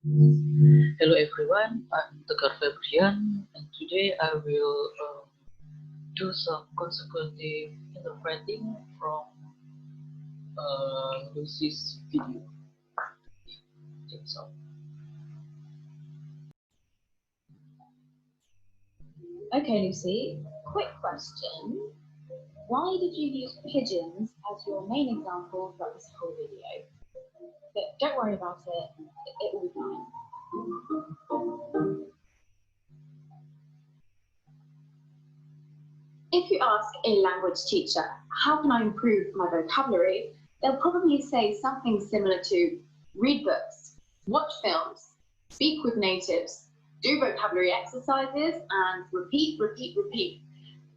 Hello everyone, I'm Tegar Febrian, and today I will do some consecutive interpreting from Lucy's video. So, Okay, Lucy, quick question. Why did you use pigeons as your main example throughout this whole video? But don't worry about it, it will be fine. If you ask a language teacher, how can I improve my vocabulary? They'll probably say something similar to read books, watch films, speak with natives, do vocabulary exercises, and repeat, repeat, repeat.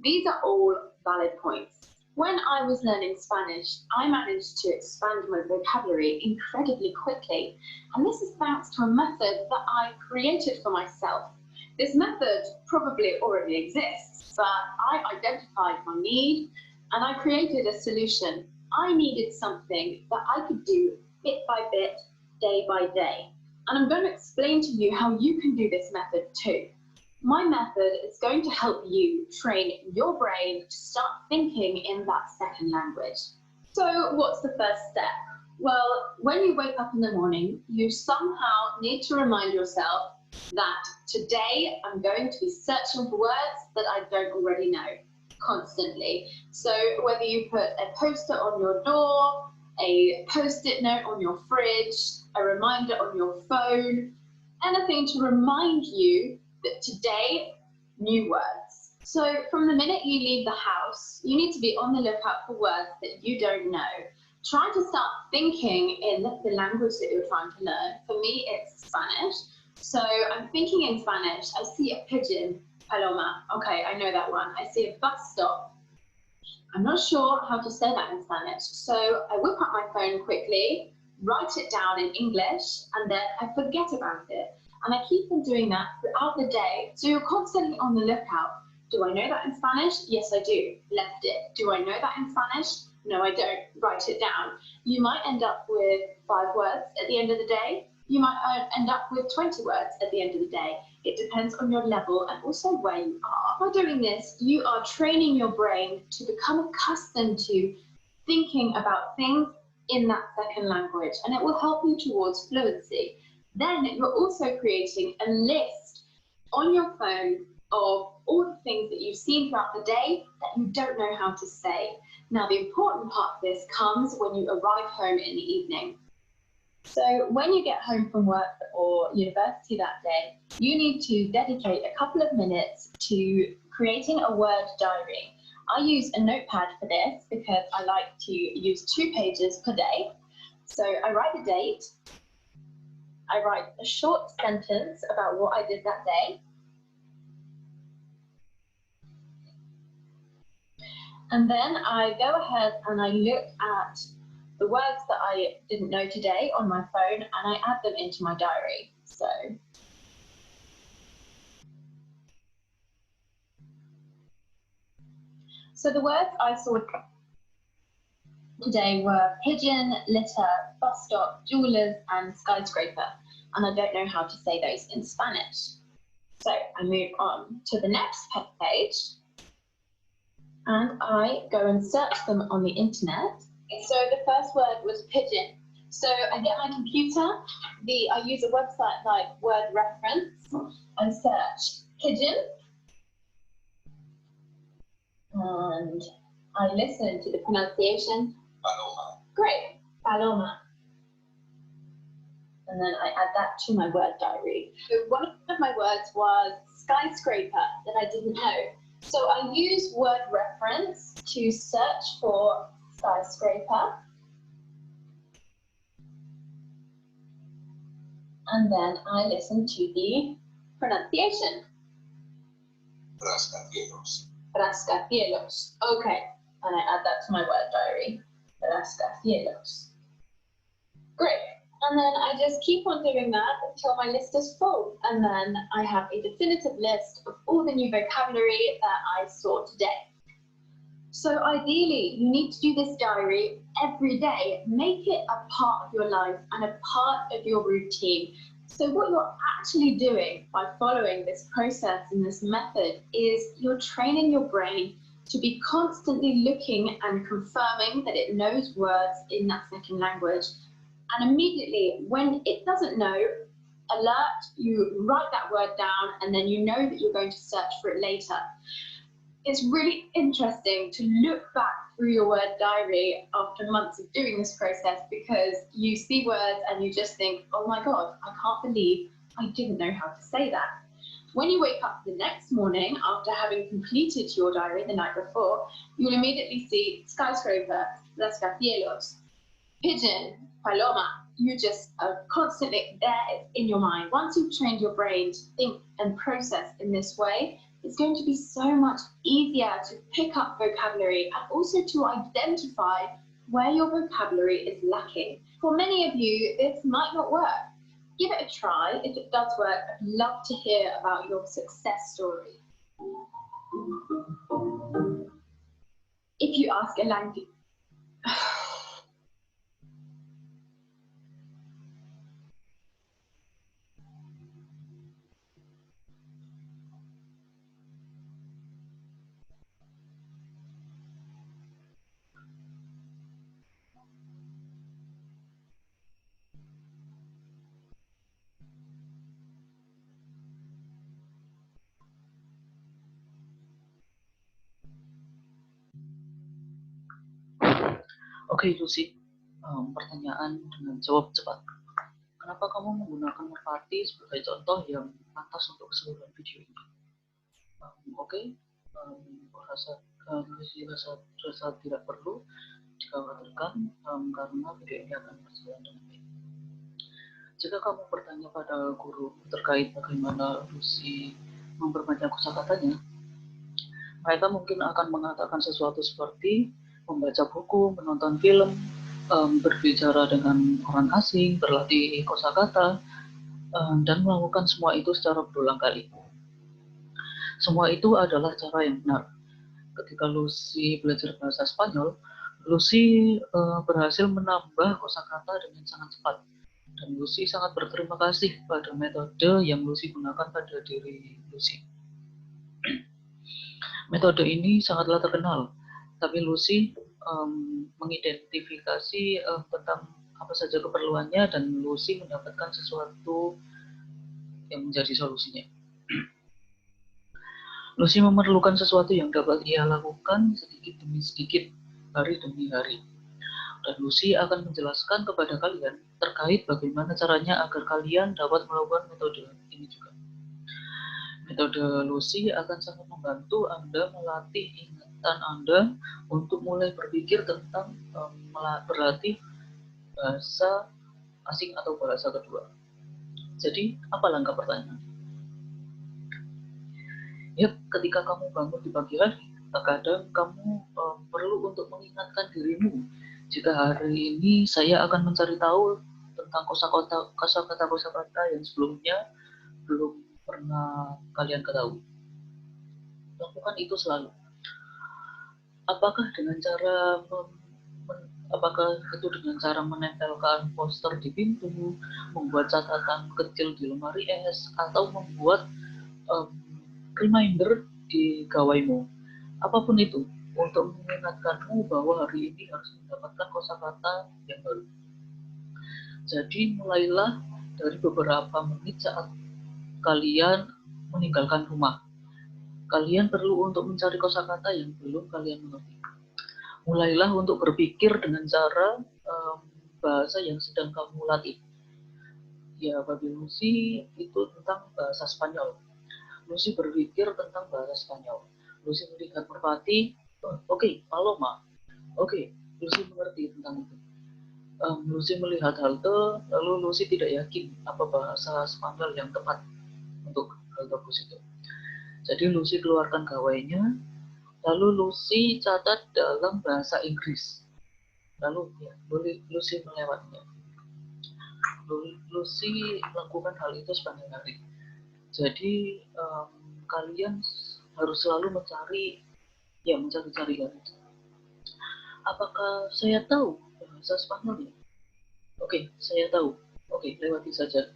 These are all valid points. When I was learning Spanish, I managed to expand my vocabulary incredibly quickly, and this is thanks to a method that I created for myself. This method probably already exists, but I identified my need and I created a solution. I needed something that I could do bit by bit, day by day. And I'm going to explain to you how you can do this method too. My method is going to help you train your brain to start thinking in that second language. So what's the first step? Well, when you wake up in the morning, you somehow need to remind yourself that today I'm going to be searching for words that I don't already know constantly. So whether you put a poster on your door, a post-it note on your fridge, a reminder on your phone, anything to remind you that today, new words. So from the minute you leave the house, you need to be on the lookout for words that you don't know. Try to start thinking in the language that you're trying to learn. For me, it's Spanish. So I'm thinking in Spanish. I see a pigeon, paloma. Okay, I know that one. I see a bus stop. I'm not sure how to say that in Spanish. So I whip up my phone quickly, write it down in English, and then I forget about it. And I keep on doing that throughout the day. So you're constantly on the lookout. Do I know that in Spanish? Yes, I do. Left it. Do I know that in Spanish? No, I don't. Write it down. You might end up with 5 words at the end of the day. You might end up with 20 words at the end of the day. It depends on your level and also where you are. By doing this, you are training your brain to become accustomed to thinking about things in that second language, and it will help you towards fluency. Then you're also creating a list on your phone of all the things that you've seen throughout the day that you don't know how to say. Now, the important part of this comes when you arrive home in the evening. So when you get home from work or university that day, you need to dedicate a couple of minutes to creating a word diary. I use a notepad for this because I like to use 2 pages per day. So I write the date, I write a short sentence about what I did that day, and then I go ahead and I look at the words that I didn't know today on my phone and I add them into my diary. So the words I saw today were pigeon, litter, bus stop, jewelers, and skyscraper. And I don't know how to say those in Spanish. So I move on to the next page and I go and search them on the internet. So the first word was pigeon. So I get my computer, I use a website like Word Reference and search pigeon. And I listen to the pronunciation. Paloma. Great, paloma. And then I add that to my word diary. So one of my words was skyscraper that I didn't know. So I use Word Reference to search for skyscraper. And then I listen to the pronunciation. Rascacielos. Rascacielos. Okay. And I add that to my word diary. Rascacielos. Great. And then I just keep on doing that until my list is full. And then I have a definitive list of all the new vocabulary that I saw today. So ideally, you need to do this diary every day. Make it a part of your life and a part of your routine. So what you're actually doing by following this process and this method is you're training your brain to be constantly looking and confirming that it knows words in that second language. And immediately, when it doesn't know, alert, you write that word down, and then you know that you're going to search for it later. It's really interesting to look back through your word diary after months of doing this process, because you see words and you just think, oh my God, I can't believe I didn't know how to say that. When you wake up the next morning after having completed your diary the night before, you'll immediately see skyscraper, rascacielos, pigeon, paloma. You just are constantly there in your mind. Once you've trained your brain to think and process in this way, it's going to be so much easier to pick up vocabulary and also to identify where your vocabulary is lacking. For many of you, this might not work. Give it a try. If it does work, I'd love to hear about your success story. If you ask a language... Oke, Lucy. Pertanyaan dengan jawab cepat. Kenapa kamu menggunakan merpati sebagai contoh yang pantas untuk keseluruhan video ini? Oke, Lucy rasa tidak perlu dikhawatirkan karena video ini akan berjalan dengan baik. Jika kamu bertanya pada guru terkait bagaimana Lucy memperbanyak kosakatanya, mereka mungkin akan mengatakan sesuatu seperti membaca buku, menonton film, berbicara dengan orang asing, berlatih kosakata, dan melakukan semua itu secara berulang kali. Semua itu adalah cara yang benar. Ketika Lucy belajar bahasa Spanyol, Lucy berhasil menambah kosakata dengan sangat cepat. Dan Lucy sangat berterima kasih pada metode yang Lucy gunakan pada diri Lucy. Metode ini sangatlah terkenal, tapi Lucy mengidentifikasi tentang apa saja keperluannya, dan Lucy mendapatkan sesuatu yang menjadi solusinya. Lucy memerlukan sesuatu yang dapat ia lakukan sedikit demi sedikit, hari demi hari. Dan Lucy akan menjelaskan kepada kalian terkait bagaimana caranya agar kalian dapat melakukan metode ini juga. Metode Lucy akan sangat membantu Anda melatih ingatan Anda untuk mulai berpikir tentang berlatih bahasa asing atau bahasa kedua. Jadi, apa langkah pertanyaan? Yap, ketika kamu bangun di pagi hari, terkadang kamu perlu untuk mengingatkan dirimu, jika hari ini saya akan mencari tahu tentang kosakata yang sebelumnya belum pernah kalian ketahui. Lakukan itu selalu. Apakah itu dengan cara menempelkan poster di pintu, membuat catatan kecil di lemari es, atau membuat reminder di gawaimu? Apapun itu, untuk mengingatkanmu bahwa hari ini harus mendapatkan kosakata yang baru. Jadi mulailah dari beberapa menit saat kalian meninggalkan rumah. Kalian perlu untuk mencari kosakata yang belum kalian mengerti. Mulailah untuk berpikir dengan cara bahasa yang sedang kamu latih. Ya, bagi Lucy itu tentang bahasa Spanyol. Lucy berpikir tentang bahasa Spanyol. Lucy melihat merpati. Oke, paloma. Oke, Lucy mengerti tentang itu. Lucy melihat halte, lalu Lucy tidak yakin apa bahasa Spanyol yang tepat untuk halte bus itu. Jadi Lucy keluarkan gawainya, lalu Lucy catat dalam bahasa Inggris. Lalu Lucy melewatinya. Lucy lakukan hal itu sepanjang hari. Jadi kalian harus selalu mencari hal itu. Apakah saya tahu bahasa Spanyol? Oke, saya tahu. Oke, lewati saja.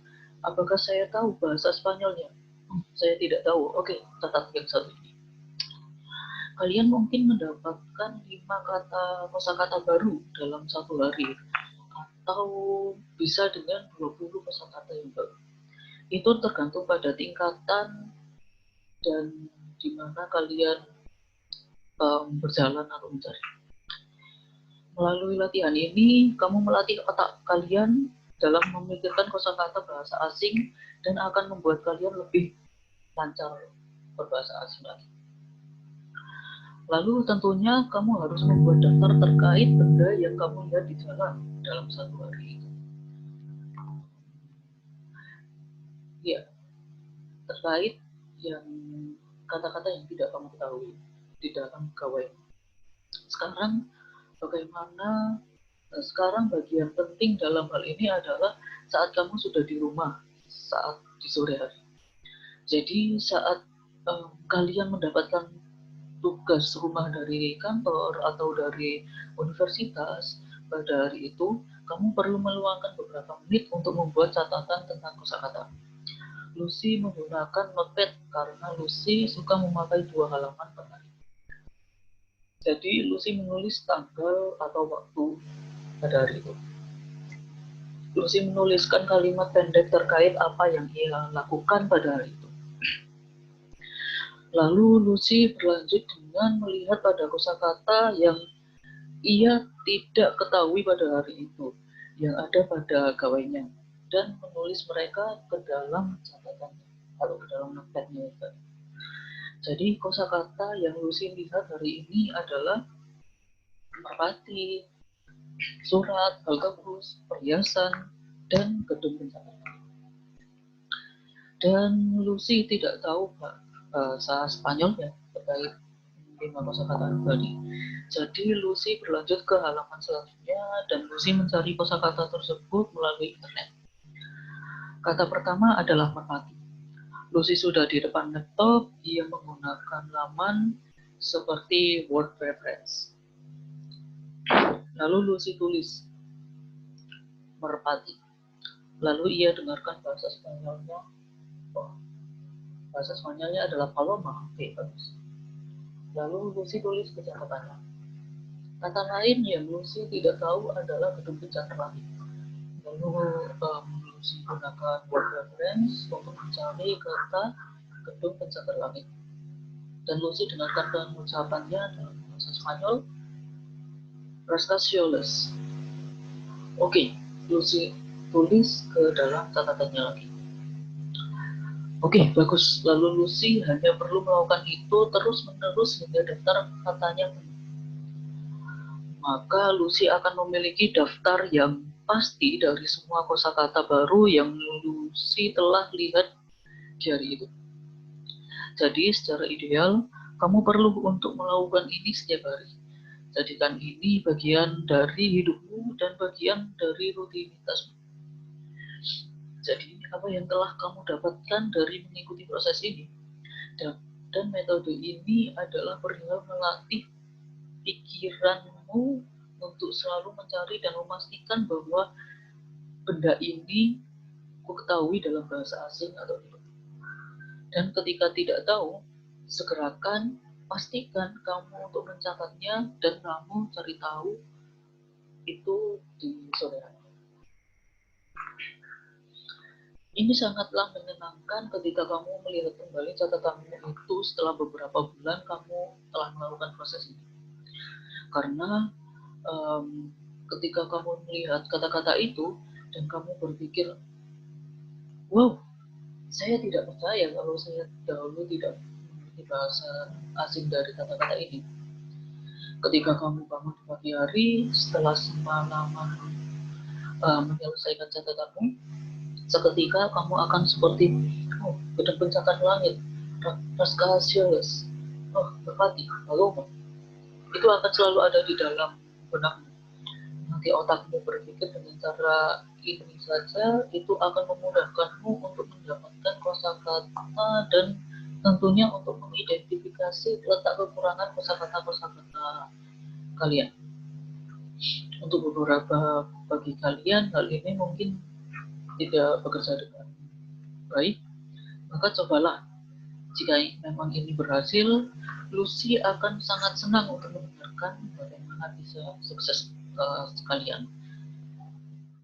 Apakah saya tahu bahasa Spanyolnya? Saya tidak tahu. Oke, catat yang satu ini. Kalian mungkin mendapatkan 5 kosakata baru dalam satu hari, atau bisa dengan 20 kosakata yang baru. Itu tergantung pada tingkatan dan di mana kalian berjalan atau mencari. Melalui latihan ini, kamu melatih otak kalian dalam memikirkan kosakata bahasa asing dan akan membuat kalian lebih lancar berbahasa asing lagi. Lalu tentunya kamu harus membuat daftar terkait benda yang kamu lihat di jalan dalam satu hari itu. Ya, terkait yang kata-kata yang tidak kamu ketahui di dalam gawai. Sekarang bagian penting dalam hal ini adalah saat kamu sudah di rumah, saat di sore hari. Jadi saat kalian mendapatkan tugas rumah dari kantor atau dari universitas pada hari itu, kamu perlu meluangkan beberapa menit untuk membuat catatan tentang kosakata. Lucy menggunakan notepad karena Lucy suka memakai 2 halaman per hari. Jadi Lucy menulis tanggal atau waktu pada hari itu. Lucy menuliskan kalimat pendek terkait apa yang ia lakukan pada hari itu. Lalu Lucy berlanjut dengan melihat pada kosakata yang ia tidak ketahui pada hari itu, yang ada pada gawainya, dan menulis mereka ke dalam catatannya atau ke dalam notepad-nya. Jadi kosakata yang Lucy lihat hari ini adalah merpati, surat, hal gabus, perhiasan, dan gedung pencakatan. Dan Lucy tidak tahu bahasa Spanyol ya terkait 5 kosakata tadi. Jadi Lucy berlanjut ke halaman selanjutnya dan Lucy mencari kosakata tersebut melalui internet. Kata pertama adalah merpati. Lucy sudah di depan laptop, ia menggunakan laman seperti Word Reference. Lalu Lucy tulis merpati. Lalu ia dengarkan bahasa Spanyolnya. Bahasa Spanyolnya adalah paloma. Oke, bagus. Lalu Lucy tulis ke catatannya. Kata lain yang Lucy tidak tahu adalah gedung pencakar langit. Lalu Lucy gunakan word reference untuk mencari kata gedung pencakar langit. Dan Lucy dengarkan pengucapannya dalam bahasa Spanyol, rascacielos. Oke, Lucy tulis ke dalam catatannya lagi. Oke, bagus. Lalu Lucy hanya perlu melakukan itu terus-menerus hingga daftar katanya penuh. Maka Lucy akan memiliki daftar yang pasti dari semua kosakata baru yang Lucy telah lihat di hari itu. Jadi secara ideal, kamu perlu untuk melakukan ini setiap hari. Jadikan ini bagian dari hidupmu dan bagian dari rutinitasmu. Jadi apa yang telah kamu dapatkan dari mengikuti proses ini? Dan metode ini adalah perihal melatih pikiranmu untuk selalu mencari dan memastikan bahwa benda ini ku ketahui dalam bahasa asing atau tidak. Dan ketika tidak tahu, segerakan pastikan kamu untuk mencatatnya dan kamu cari tahu itu di sore hari. Ini sangatlah menyenangkan ketika kamu melihat kembali catatanmu itu setelah beberapa bulan kamu telah melakukan proses ini. Karena ketika kamu melihat kata-kata itu dan kamu berpikir, wow, saya tidak percaya kalau saya dahulu tidak memiliki bahasa asing dari kata-kata ini. Ketika kamu bangun di pagi hari setelah semalaman menyelesaikan catatanmu, seketika kamu akan seperti gedung pencakar langit, rascacielos, merpati, paloma. Itu akan selalu ada di dalam benakmu. Nanti otakmu berpikir dengan cara ini saja, itu akan memudahkanmu untuk mendapatkan kosakata dan tentunya untuk mengidentifikasi letak kekurangan kosakata kalian. Untuk beberapa bagi kalian, hal ini mungkin tidak bekerja dengan baik, maka cobalah. Jika memang ini berhasil, Lucy akan sangat senang untuk mendengarkan bagaimana bisa sukses sekalian.